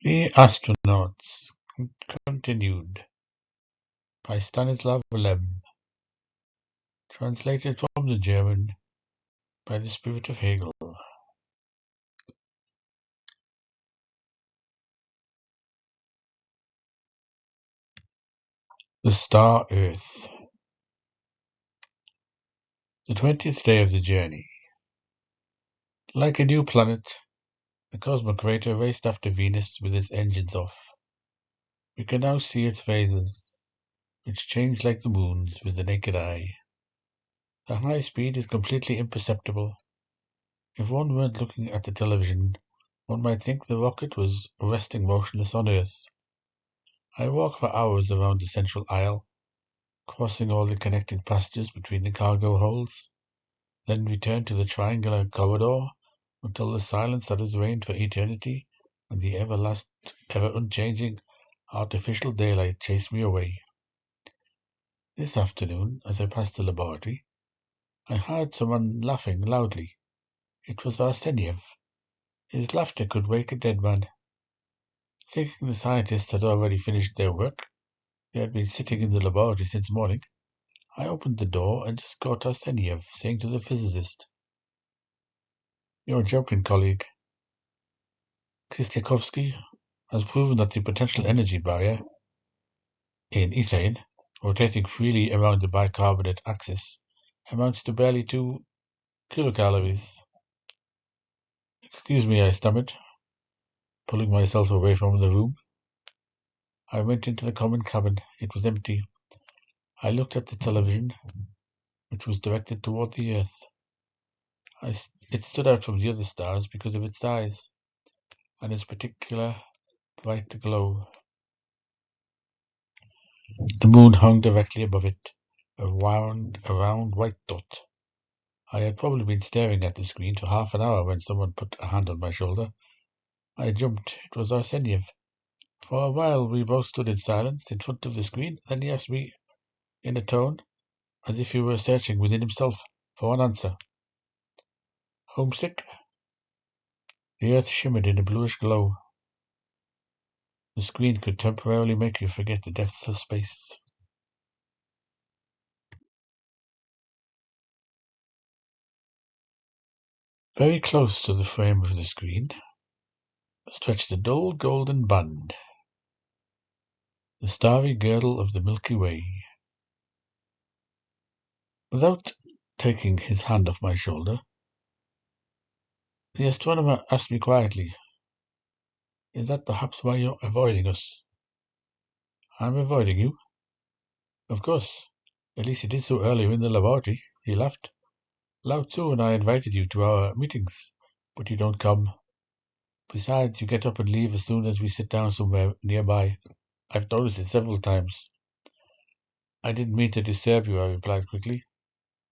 The Astronauts continued by Stanislaw, translated from the German by the Spirit of Hegel. The Star Earth. The 20th day of the journey. Like a new planet, the cosmic crater raced after Venus with its engines off. We can now see its phases, which change like the moon's with the naked eye. The high speed is completely imperceptible. If one weren't looking at the television, one might think the rocket was resting motionless on Earth. I walk for hours around the central aisle, crossing all the connecting passages between the cargo holds, then return to the triangular corridor until the silence that has reigned for eternity and the ever unchanging artificial daylight chase me away. This afternoon, as I passed the laboratory, I heard someone laughing loudly. It was Arseniev. His laughter could wake a dead man. Thinking the scientists had already finished their work, they had been sitting in the laboratory since morning, I opened the door and just caught Arseniev saying to the physicist, "You're joking, colleague. Kristyakovsky has proven that the potential energy barrier in ethane, rotating freely around the bicarbonate axis, amounts to barely 2 kilocalories." "Excuse me," I stammered, pulling myself away from the room. I went into the common cabin. It was empty. I looked at the television, which was directed toward the Earth. It stood out from the other stars because of its size and its particular bright glow. The moon hung directly above it, a round white dot. I had probably been staring at the screen for half an hour when someone put a hand on my shoulder. I jumped. It was Arseniev. For a while we both stood in silence in front of the screen. Then he asked me in a tone as if he were searching within himself for an answer. "Homesick?" The Earth shimmered in a bluish glow. The screen could temporarily make you forget the depths of space. Very close to the frame of the screen stretched a dull golden band, the starry girdle of the Milky Way. Without taking his hand off my shoulder, the astronomer asked me quietly, "Is that perhaps why you're avoiding us?" "I'm avoiding you?" "Of course. At least you did so earlier in the laboratory." He laughed. "Lao Tzu and I invited you to our meetings, but you don't come. Besides, you get up and leave as soon as we sit down somewhere nearby. I've noticed it several times." "I didn't mean to disturb you," I replied quickly.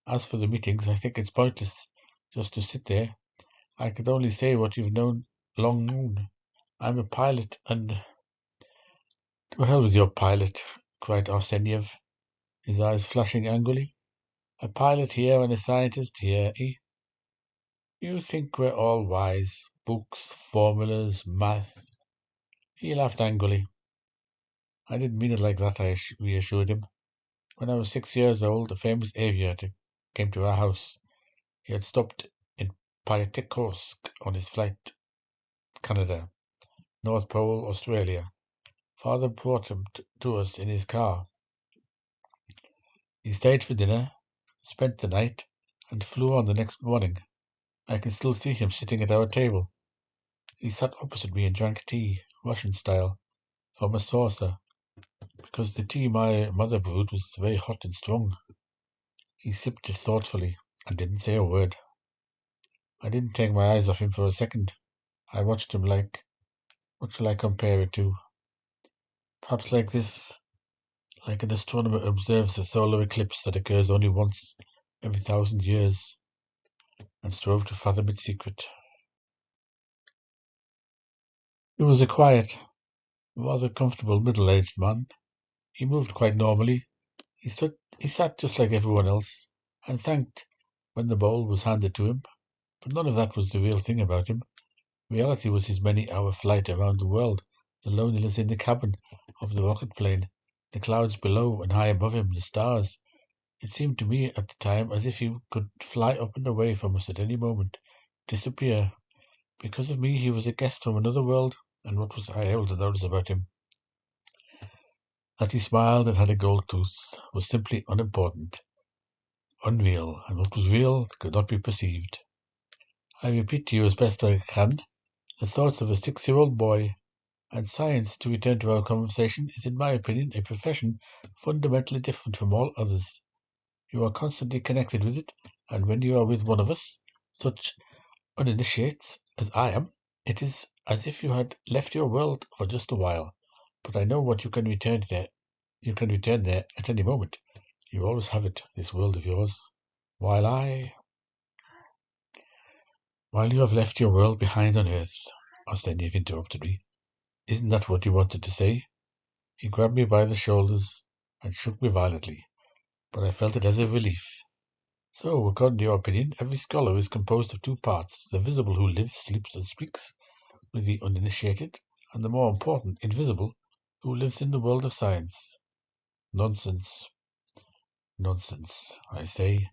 "As for the meetings, I think it's pointless just to sit there. I could only say what you've long known. I'm a pilot and—" "To hell with your pilot," cried Arseniev, his eyes flashing angrily. "A pilot here and a scientist here, eh? You think we're all wise. Books, formulas, math." He laughed angrily. "I didn't mean it like that," I reassured him. "When I was 6 years old, a famous aviator came to our house. He had stopped in Pyatigorsk on his flight to Canada, North Pole, Australia. Father brought him to us in his car. He stayed for dinner, spent the night, and flew on the next morning. I can still see him sitting at our table. He sat opposite me and drank tea, Russian style, from a saucer, because the tea my mother brewed was very hot and strong. He sipped it thoughtfully and didn't say a word. I didn't take my eyes off him for a second. I watched him like, what shall I compare it to? Perhaps like this, like an astronomer observes a solar eclipse that occurs only once every 1,000 years, and strove to fathom its secret. He was a quiet, rather comfortable middle-aged man. He moved quite normally. He sat just like everyone else, and thanked when the bowl was handed to him. But none of that was the real thing about him. Reality was his many-hour flight around the world the loneliness in the cabin of the rocket plane, the clouds below and high above him, the stars. It seemed to me at the time as if he could fly up and away from us at any moment, disappear. Because of me, he was a guest from another world, and what was I able to notice about him? That he smiled and had a gold tooth was simply unimportant, unreal, and what was real could not be perceived. I repeat to you as best I can the thoughts of a 6-year-old boy, and science, to return to our conversation, is in my opinion a profession fundamentally different from all others. You are constantly connected with it, and when you are with one of us, such uninitiates as I am, it is as if you had left your world for just a while. But I know what you can return there. You can return there at any moment. You always have it, this world of yours. While you have left your world behind on Earth, Arsenyev interrupted me. Isn't that what you wanted to say? He grabbed me by the shoulders and shook me violently, but I felt it as a relief. So, according to your opinion, every scholar is composed of two parts, the visible who lives, sleeps, and speaks with the uninitiated, and the more important, invisible, who lives in the world of science. Nonsense. Nonsense, I say.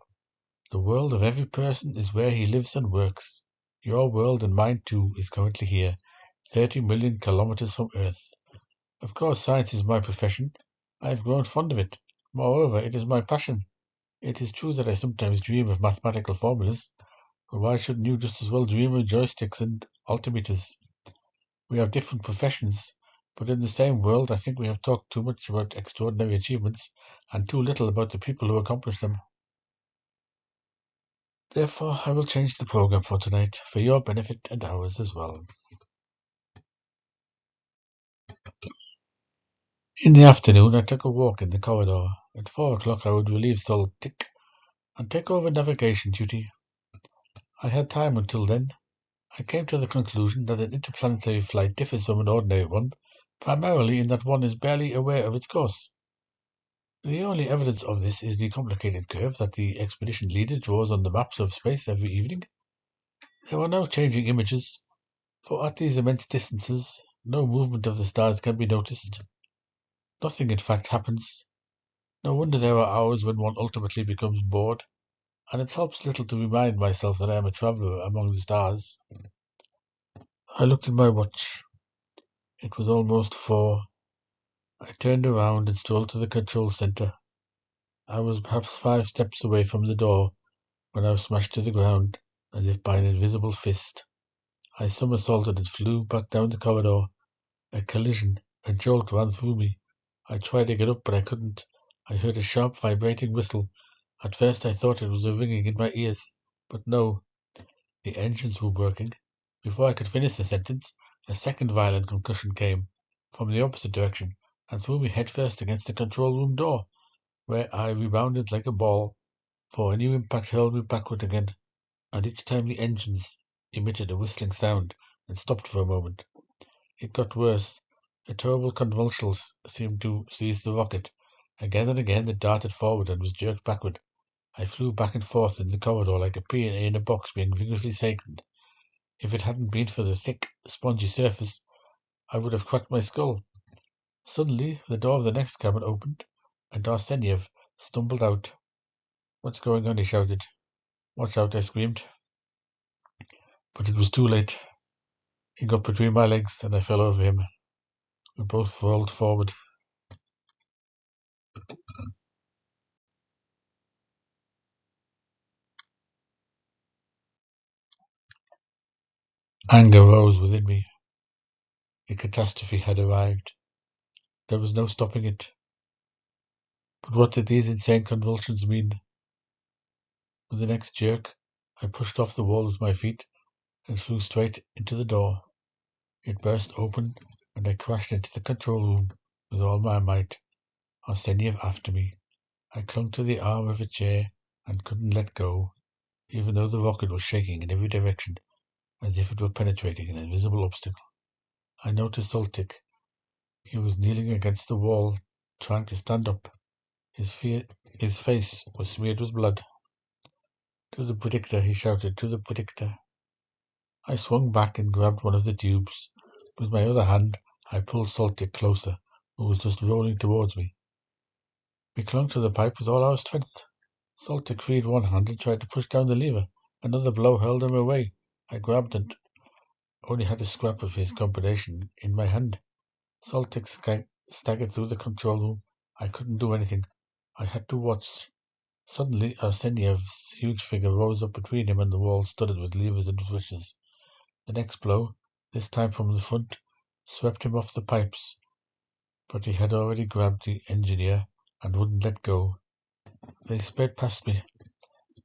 The world of every person is where he lives and works. Your world and mine too is currently here, 30 million kilometers from Earth. Of course, science is my profession. I have grown fond of it. Moreover, it is my passion. It is true that I sometimes dream of mathematical formulas, but why shouldn't you just as well dream of joysticks and altimeters? We have different professions, but in the same world I think we have talked too much about extraordinary achievements and too little about the people who accomplish them. Therefore, I will change the program for tonight, for your benefit and ours as well. In the afternoon, I took a walk in the corridor. At 4 o'clock, I would relieve Soltic and take over navigation duty. I had time until then. I came to the conclusion that an interplanetary flight differs from an ordinary one, primarily in that one is barely aware of its course. The only evidence of this is the complicated curve that the expedition leader draws on the maps of space every evening. There are no changing images, for at these immense distances, no movement of the stars can be noticed. Nothing, in fact, happens. No wonder there are hours when one ultimately becomes bored, and it helps little to remind myself that I am a traveller among the stars. I looked at my watch. It was almost 4. I turned around and strolled to the control center. I was perhaps 5 steps away from the door when I was smashed to the ground as if by an invisible fist. I somersaulted and flew back down the corridor. A collision, a jolt ran through me. I tried to get up, but I couldn't. I heard a sharp, vibrating whistle. At first I thought it was a ringing in my ears, but no, the engines were working. Before I could finish the sentence, a second violent concussion came, from the opposite direction, and threw me headfirst against the control room door, where I rebounded like a ball, for a new impact hurled me backward again, and each time the engines emitted a whistling sound and stopped for a moment. It got worse. A terrible convulsion seemed to seize the rocket. Again and again it darted forward and was jerked backward. I flew back and forth in the corridor like a pea in a box being vigorously shaken. If it hadn't been for the thick, spongy surface, I would have cracked my skull. Suddenly, the door of the next cabin opened, and Arsenyev stumbled out. "What's going on?" he shouted. "Watch out!" I screamed. But it was too late. He got between my legs, and I fell over him. We both rolled forward. Anger rose within me. The catastrophe had arrived. There was no stopping it. But what did these insane convulsions mean? With the next jerk, I pushed off the wall with my feet and flew straight into the door. It burst open, and I crashed into the control room with all my might, Arsenyev after me. I clung to the arm of a chair and couldn't let go, even though the rocket was shaking in every direction, as if it were penetrating an invisible obstacle. I noticed Zoltik. He was kneeling against the wall, trying to stand up. His face was smeared with blood. "To the predictor," he shouted, "to the predictor." I swung back and grabbed one of the tubes. With my other hand, I pulled Saltic closer, who was just rolling towards me. We clung to the pipe with all our strength. Saltic freed one hand and tried to push down the lever. Another blow hurled him away. I grabbed and only had a scrap of his combination in my hand. Saltic staggered through the control room. I couldn't do anything. I had to watch. Suddenly, Arseniev's huge figure rose up between him and the wall studded with levers and switches. The next blow, this time from the front, swept him off the pipes, but he had already grabbed the engineer and wouldn't let go. They sped past me.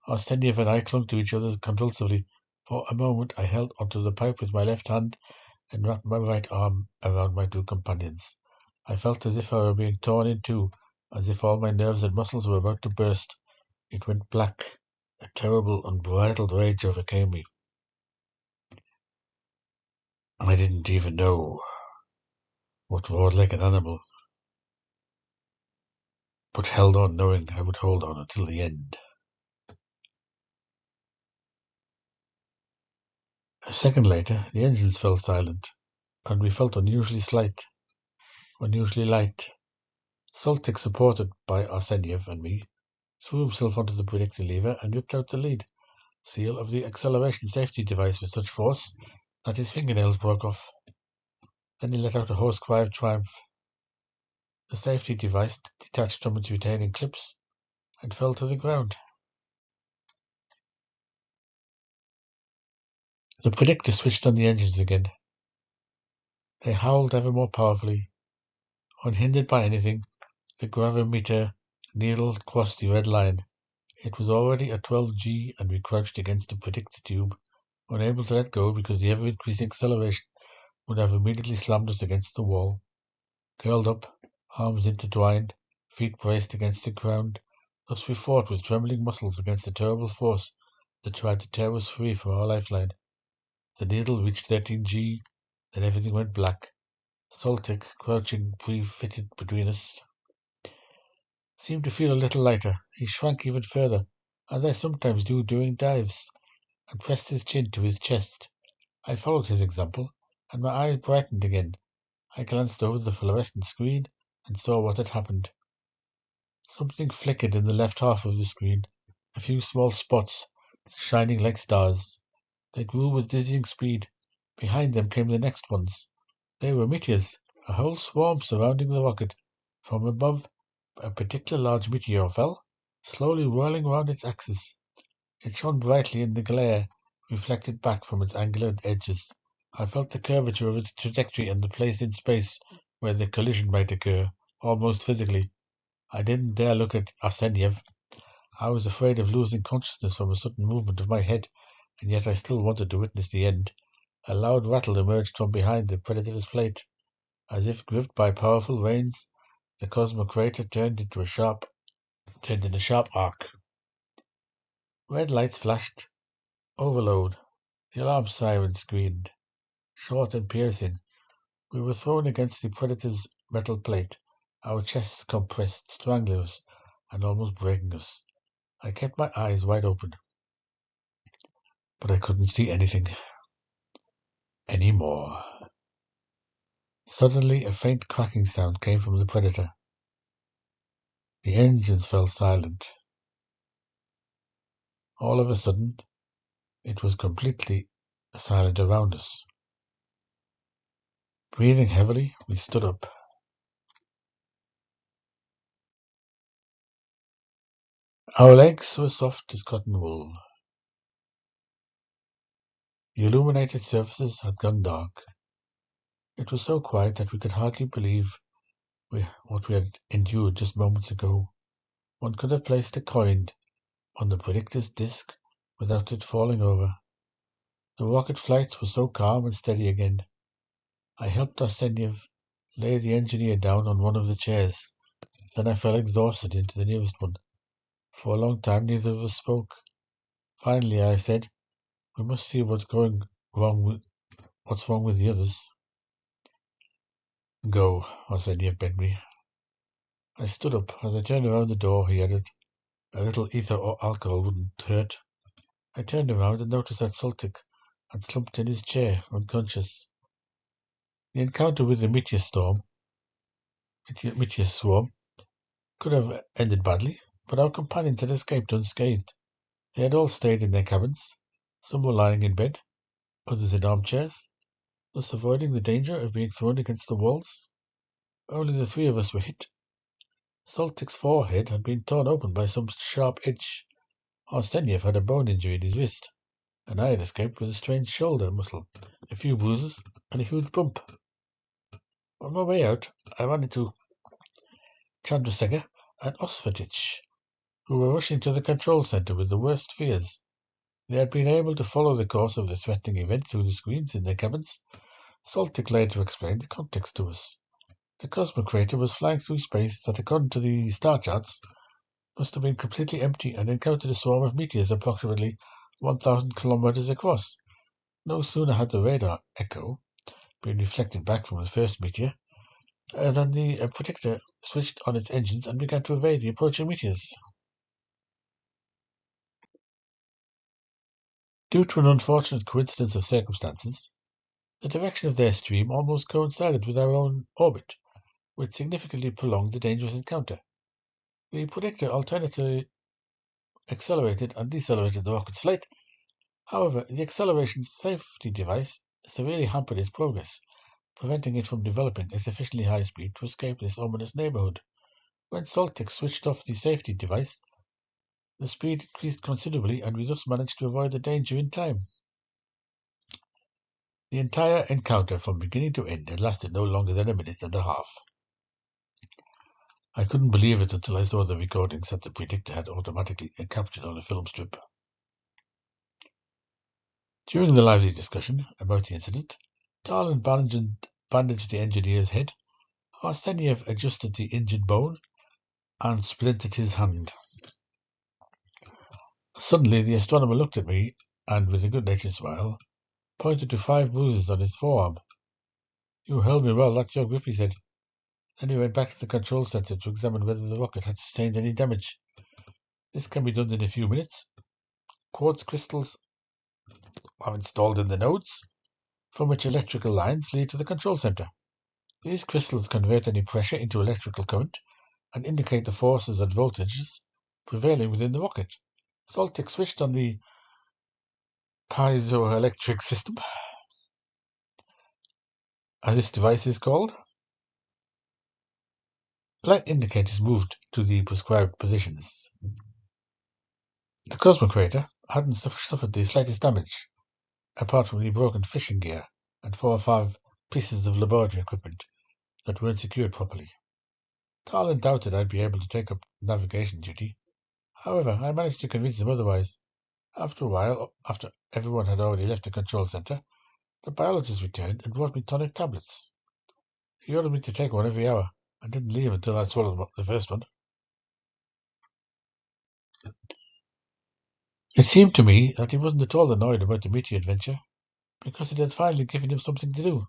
Arseniev and I clung to each other convulsively. For a moment I held onto the pipe with my left hand and wrapped my right arm around my two companions. I felt as if I were being torn in two, as if all my nerves and muscles were about to burst. It went black. A terrible, unbridled rage overcame me. I didn't even know what roared like an animal, but held on knowing I would hold on until the end. A second later, the engines fell silent, and we felt unusually light. Saltik, supported by Arseniev and me, threw himself onto the predictor lever and ripped out the lead seal of the acceleration safety device with such force that his fingernails broke off. Then he let out a hoarse cry of triumph. The safety device detached from its retaining clips and fell to the ground. The predictor switched on the engines again. They howled ever more powerfully. Unhindered by anything, the gravimeter needle crossed the red line. It was already at 12G, and we crouched against the predictor tube, unable to let go because the ever-increasing acceleration would have immediately slammed us against the wall. Curled up, arms intertwined, feet braced against the ground, thus we fought with trembling muscles against the terrible force that tried to tear us free from our lifeline. The needle reached 13G, then everything went black. Saltic, crouching pre-fitted between us, seemed to feel a little lighter. He shrank even further, as I sometimes do during dives, and pressed his chin to his chest. I followed his example, and my eyes brightened again. I glanced over the fluorescent screen and saw what had happened. Something flickered in the left half of the screen, a few small spots, shining like stars. They grew with dizzying speed. Behind them came the next ones. They were meteors, a whole swarm surrounding the rocket. From above, a particular large meteor fell, slowly whirling round its axis. It shone brightly in the glare reflected back from its angular edges. I felt the curvature of its trajectory and the place in space where the collision might occur, almost physically. I didn't dare look at Arseniev. I was afraid of losing consciousness from a sudden movement of my head, and yet I still wanted to witness the end. A loud rattle emerged from behind the Predator's plate. As if gripped by powerful reins, the cosmocrator turned in a sharp arc. Red lights flashed. Overload. The alarm siren screamed. Short and piercing. We were thrown against the Predator's metal plate, our chests compressed, strangling us, and almost breaking us. I kept my eyes wide open, but I couldn't see anything anymore. Suddenly, a faint cracking sound came from the Predator. The engines fell silent. All of a sudden, it was completely silent around us. Breathing heavily, we stood up. Our legs were soft as cotton wool. The illuminated surfaces had gone dark. It was so quiet that we could hardly believe what we had endured just moments ago. One could have placed a coin on the predictor's disk without it falling over. The rocket flights were so calm and steady again. I helped Arseniev lay the engineer down on one of the chairs. Then I fell exhausted into the nearest one. For a long time neither of us spoke. Finally I said, "We must see what's wrong with the others." "Go," Arseniev begged me. I stood up. As I turned around the door, he added, "A little ether or alcohol wouldn't hurt." I turned around and noticed that Saltik had slumped in his chair, unconscious. The encounter with the meteor swarm could have ended badly, but our companions had escaped unscathed. They had all stayed in their cabins. Some were lying in bed, others in armchairs, thus avoiding the danger of being thrown against the walls. Only the three of us were hit. Saltik's forehead had been torn open by some sharp edge. Arseniev had a bone injury in his wrist, and I had escaped with a strained shoulder muscle, a few bruises, and a huge bump. On my way out, I ran into Chandrasekhar and Osvatich, who were rushing to the control center with the worst fears. They had been able to follow the course of the threatening event through the screens in their cabins. Saltik later explained the context to us. The cosmic crater was flying through space that, according to the star charts, must have been completely empty and encountered a swarm of meteors approximately 1,000 kilometers across. No sooner had the radar echo been reflected back from the first meteor than the predictor switched on its engines and began to evade the approaching meteors. Due to an unfortunate coincidence of circumstances, the direction of their stream almost coincided with our own orbit, which significantly prolonged the dangerous encounter. The predictor alternately accelerated and decelerated the rocket's flight. However, the acceleration safety device severely hampered its progress, preventing it from developing a sufficiently high speed to escape this ominous neighborhood. When Saltik switched off the safety device, the speed increased considerably, and we thus managed to avoid the danger in time. The entire encounter from beginning to end had lasted no longer than a minute and a half. I couldn't believe it until I saw the recordings that the predictor had automatically captured on a film strip. During the lively discussion about the incident, Talon bandaged the engineer's head. Arseniev adjusted the injured bone and splintered his hand. Suddenly, the astronomer looked at me and, with a good-natured smile, pointed to 5 bruises on his forearm. "You held me well, that's your grip," he said. Then he went back to the control center to examine whether the rocket had sustained any damage. "This can be done in a few minutes. Quartz crystals are installed in the nodes, from which electrical lines lead to the control center. These crystals convert any pressure into electrical current and indicate the forces and voltages prevailing within the rocket." Saltik switched on the piezoelectric system, as this device is called. Light indicators moved to the prescribed positions. The cosmic crater hadn't suffered the slightest damage, apart from the broken fishing gear and 4 or 5 pieces of laboratory equipment that weren't secured properly. Talon doubted I'd be able to take up navigation duty. However, I managed to convince him otherwise. After a while, after everyone had already left the control center, the biologist returned and brought me tonic tablets. He ordered me to take one every hour, and didn't leave until I'd swallowed the first one. It seemed to me that he wasn't at all annoyed about the meteor adventure, because it had finally given him something to do.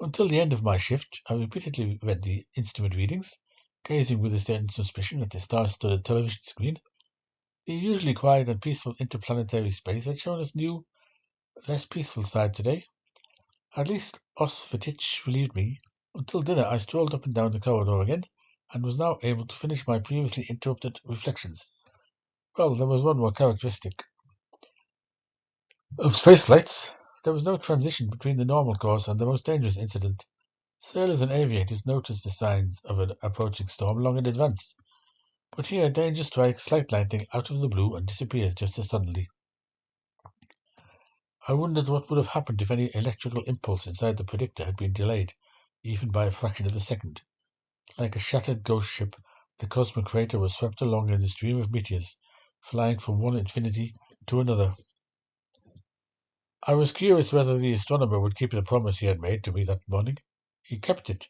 Until the end of my shift, I repeatedly read the instrument readings, gazing with a certain suspicion at the star-studded television screen. The usually quiet and peaceful interplanetary space had shown its new, less peaceful side today. At least Osvatich relieved me. Until dinner, I strolled up and down the corridor again, and was now able to finish my previously interrupted reflections. Well, there was one more characteristic of space flights. There was no transition between the normal course and the most dangerous incident. Sailors and aviators notice the signs of an approaching storm long in advance, but here danger strikes like lightning out of the blue and disappears just as suddenly. I wondered what would have happened if any electrical impulse inside the predictor had been delayed, even by a fraction of a second. Like a shattered ghost ship, the cosmic crater was swept along in the stream of meteors, flying from one infinity to another. I was curious whether the astronomer would keep the promise he had made to me that morning. He kept it.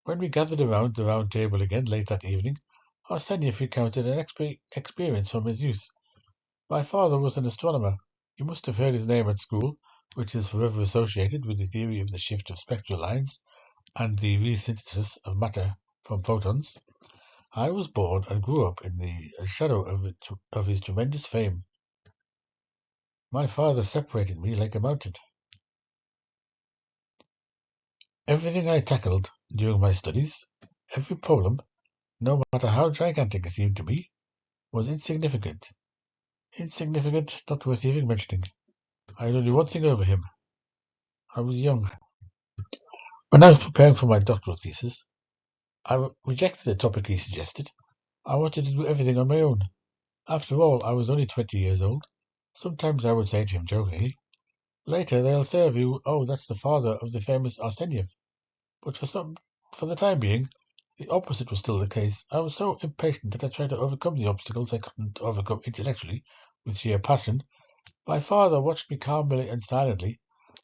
When we gathered around the round table again late that evening, Arseniev recounted an experience from his youth. "My father was an astronomer. You must have heard his name at school, which is forever associated with the theory of the shift of spectral lines and the resynthesis of matter from photons. I was born and grew up in the shadow of his tremendous fame. My father separated me like a mountain. Everything I tackled during my studies, every problem, no matter how gigantic it seemed to me, was insignificant. Insignificant, not worth even mentioning. I had only one thing over him. I was young. When I was preparing for my doctoral thesis, I rejected the topic he suggested. I wanted to do everything on my own. After all, I was only 20 years old. Sometimes I would say to him jokingly, "Later they'll say of you, oh, that's the father of the famous Arsenyev." But for the time being, the opposite was still the case. I was so impatient that I tried to overcome the obstacles I couldn't overcome intellectually with sheer passion. My father watched me calmly and silently,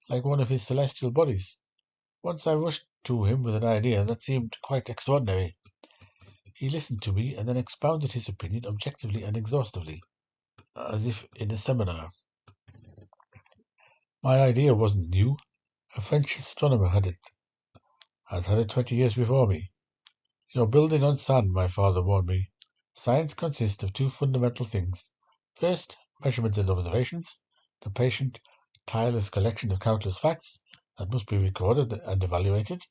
like one of his celestial bodies. Once I rushed to him with an idea that seemed quite extraordinary. He listened to me and then expounded his opinion objectively and exhaustively, as if in a seminar. My idea wasn't new. A French astronomer had it 20 years before me. "You're building on sand," my father warned me. "Science consists of two fundamental things. First, measurements and observations, the patient, tireless collection of countless facts that must be recorded and evaluated.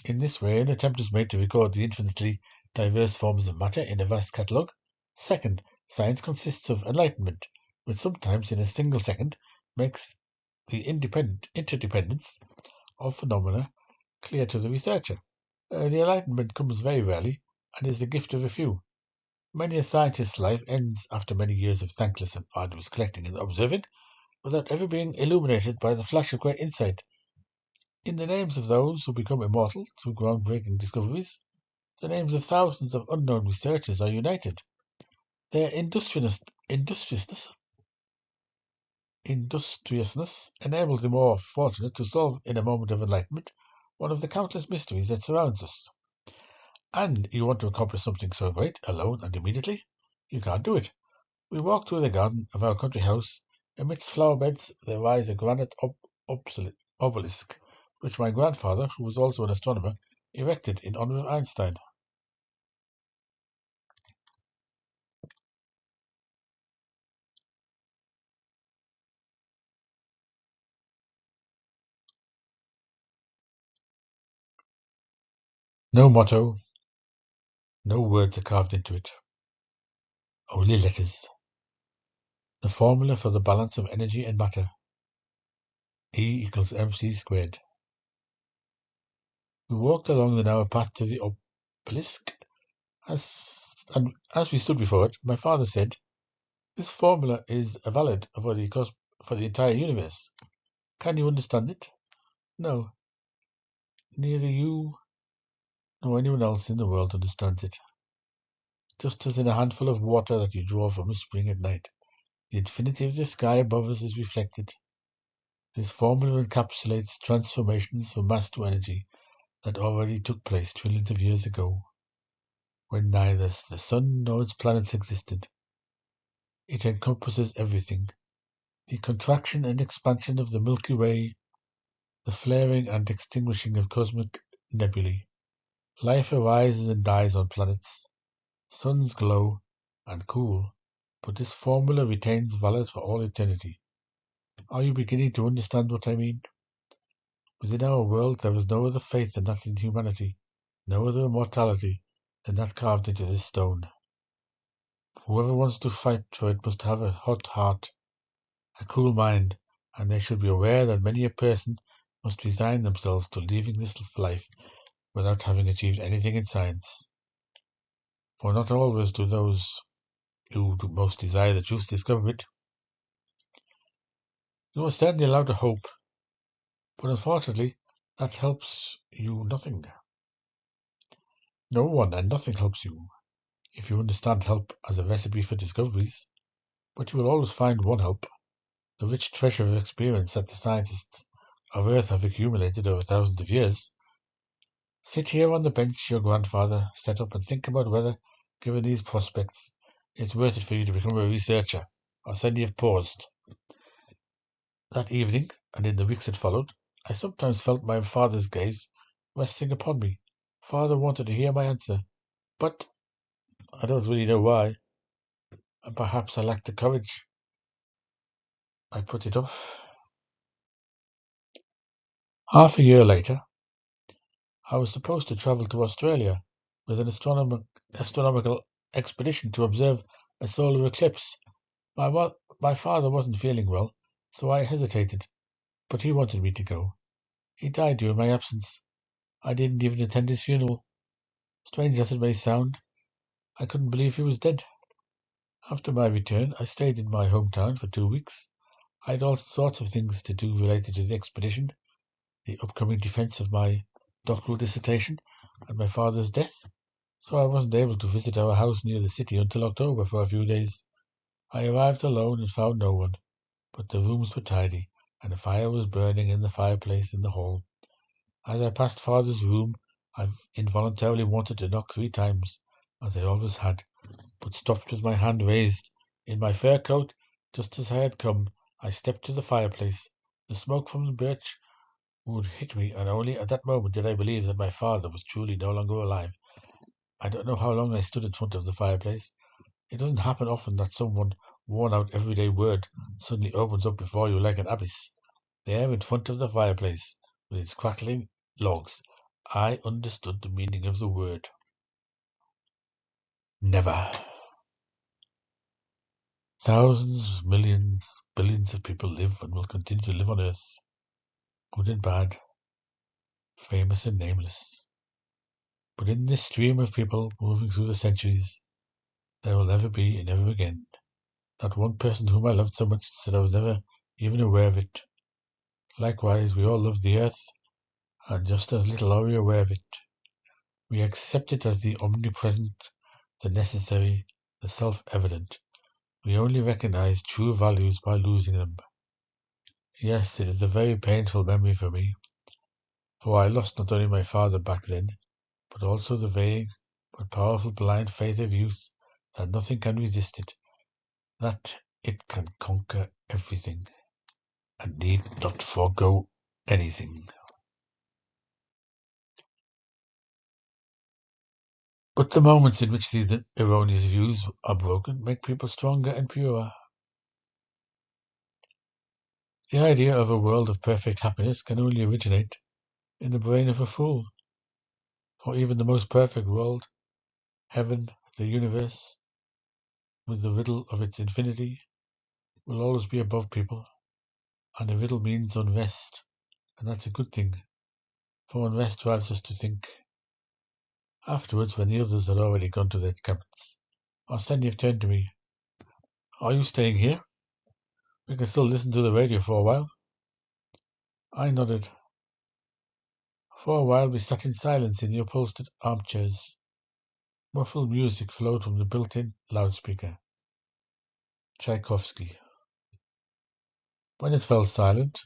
In this way, an attempt is made to record the infinitely diverse forms of matter in a vast catalogue. Second, science consists of enlightenment, which sometimes in a single second makes the interdependence of phenomena clear to the researcher. The enlightenment comes very rarely and is the gift of a few. Many a scientist's life ends after many years of thankless and arduous collecting and observing, without ever being illuminated by the flash of great insight. In the names of those who become immortal through groundbreaking discoveries, the names of thousands of unknown researchers are united. Their industriousness enables the more fortunate to solve in a moment of enlightenment one of the countless mysteries that surrounds us. And you want to accomplish something so great, alone and immediately? You can't do it. We walk through the garden of our country house. Amidst flower beds there lies a granite obelisk, which my grandfather, who was also an astronomer, erected in honor of Einstein. No motto, no words are carved into it, only letters. The formula for the balance of energy and matter. E equals mc squared. We walked along the narrow path to the obelisk. As we stood before it, my father said, "This formula is valid for the entire universe. Can you understand it?" "No, neither you nor anyone else in the world understands it. Just as in a handful of water that you draw from a spring at night, the infinity of the sky above us is reflected. This formula encapsulates transformations from mass to energy that already took place trillions of years ago, when neither the sun nor its planets existed. It encompasses everything: the contraction and expansion of the Milky Way, the flaring and extinguishing of cosmic nebulae. Life arises and dies on planets. Suns glow and cool, but this formula retains valid for all eternity. Are you beginning to understand what I mean? Within our world there is no other faith than that in humanity, no other immortality than that carved into this stone. Whoever wants to fight for it must have a hot heart, a cool mind, and they should be aware that many a person must resign themselves to leaving this life without having achieved anything in science. For not always do those who most desire the truth discover it. You are certainly allowed to hope, but unfortunately that helps you nothing. No one and nothing helps you if you understand help as a recipe for discoveries, but you will always find one help, the rich treasure of experience that the scientists of Earth have accumulated over thousands of years. Sit here on the bench your grandfather set up and think about whether, given these prospects, it's worth it for you to become a researcher. Arsenyev paused. That evening, and in the weeks that followed, I sometimes felt my father's gaze resting upon me. Father wanted to hear my answer, but I don't really know why. Perhaps I lacked the courage. I put it off. Half a year later, I was supposed to travel to Australia with an astronomical expedition to observe a solar eclipse. My father wasn't feeling well, so I hesitated, but he wanted me to go. He died during my absence. I didn't even attend his funeral. Strange as it may sound, I couldn't believe he was dead. After my return, I stayed in my hometown for 2 weeks. I had all sorts of things to do related to the expedition, the upcoming defense of my doctoral dissertation, and my father's death, so I wasn't able to visit our house near the city until October for a few days. I arrived alone and found no one, but the rooms were tidy, and a fire was burning in the fireplace in the hall. As I passed father's room, I involuntarily wanted to knock 3 times, as I always had, but stopped with my hand raised. In my fur coat, just as I had come, I stepped to the fireplace. The smoke from the birch wood hit me, and only at that moment did I believe that my father was truly no longer alive. I don't know how long I stood in front of the fireplace. It doesn't happen often that someone worn-out everyday word suddenly opens up before you like an abyss. There in front of the fireplace, with its crackling logs, I understood the meaning of the word. Never. Thousands, millions, billions of people live and will continue to live on Earth, good and bad, famous and nameless. But in this stream of people moving through the centuries, there will never be, and never again, that one person whom I loved so much that I was never even aware of it. Likewise, we all love the Earth, and just as little are we aware of it. We accept it as the omnipresent, the necessary, the self-evident. We only recognize true values by losing them. Yes, it is a very painful memory for me, for I lost not only my father back then, but also the vague but powerful blind faith of youth that nothing can resist it, that it can conquer everything, and need not forego anything. But the moments in which these erroneous views are broken make people stronger and purer. The idea of a world of perfect happiness can only originate in the brain of a fool, for even the most perfect world, heaven, the universe, with the riddle of its infinity, will always be above people, and a riddle means unrest, and that's a good thing, for unrest drives us to think. Afterwards, when the others had already gone to their cabins, Arsenyev turned to me. "Are you staying here? We can still listen to the radio for a while." I nodded. For a while we sat in silence in the upholstered armchairs. Muffled music flowed from the built-in loudspeaker. Tchaikovsky. When it fell silent,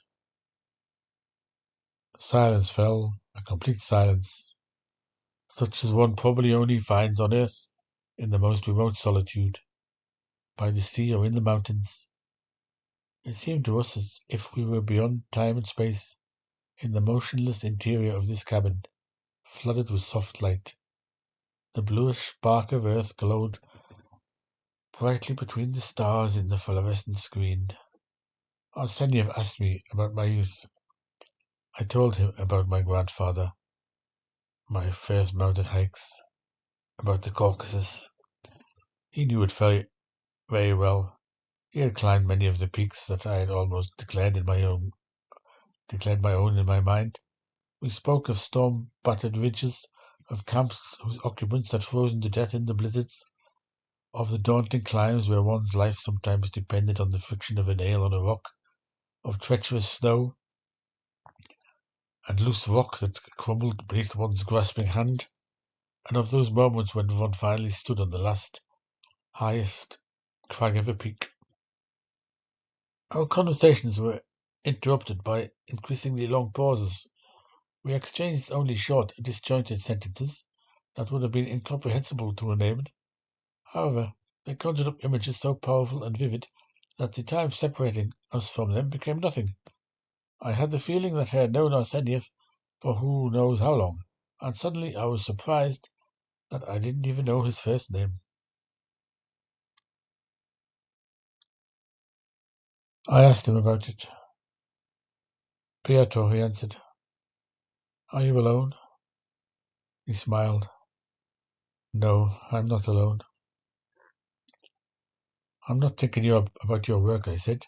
silence fell, a complete silence, such as one probably only finds on earth in the most remote solitude, by the sea or in the mountains. It seemed to us as if we were beyond time and space, in the motionless interior of this cabin, flooded with soft light. The bluish spark of earth glowed brightly between the stars in the fluorescent screen. Arsenyev asked me about my youth. I told him about my grandfather, my first mountain hikes, about the Caucasus. He knew it very, very well. He had climbed many of the peaks that I had almost declared my own in my mind. We spoke of storm-battered ridges, of camps whose occupants had frozen to death in the blizzards, of the daunting climbs where one's life sometimes depended on the friction of a nail on a rock, of treacherous snow and loose rock that crumbled beneath one's grasping hand, and of those moments when one finally stood on the last, highest crag of a peak. Our conversations were interrupted by increasingly long pauses. We exchanged only short, disjointed sentences that would have been incomprehensible to a layman. However, they conjured up images so powerful and vivid that the time separating us from them became nothing. I had the feeling that I had known Arsenyev for who knows how long, and suddenly I was surprised that I didn't even know his first name. I asked him about it. "Pietro," he answered. "Are you alone?" He smiled. No, I'm not alone. I'm not thinking about your work, I said,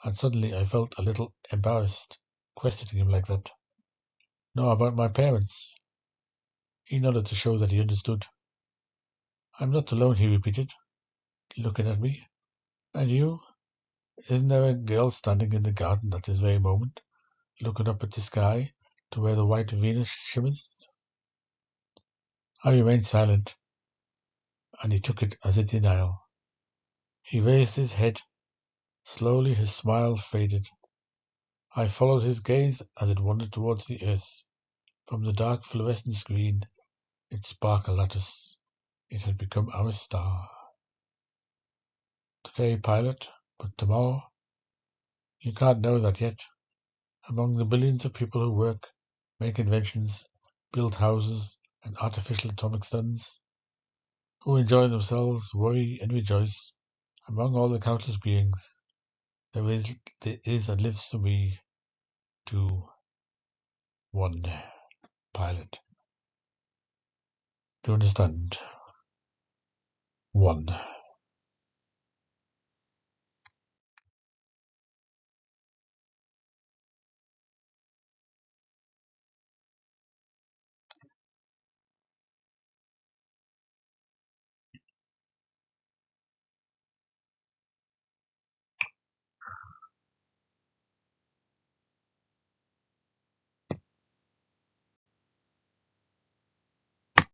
and suddenly I felt a little embarrassed, questioning him like that. No, about my parents. He nodded to show that he understood. I'm not alone, he repeated, looking at me. And you? Isn't there a girl standing in the garden at this very moment, looking up at the sky to where the white Venus shimmers? I remained silent, and he took it as a denial. He raised his head. Slowly his smile faded. I followed his gaze as it wandered towards the earth. From the dark fluorescent screen, it sparkled at us. It had become our star. Today, pilot, but tomorrow? You can't know that yet. Among the billions of people who work, make inventions, build houses, and artificial atomic suns, who enjoy themselves, worry, and rejoice, among all the countless beings, there is and lives to be one pilot. Do you understand? One.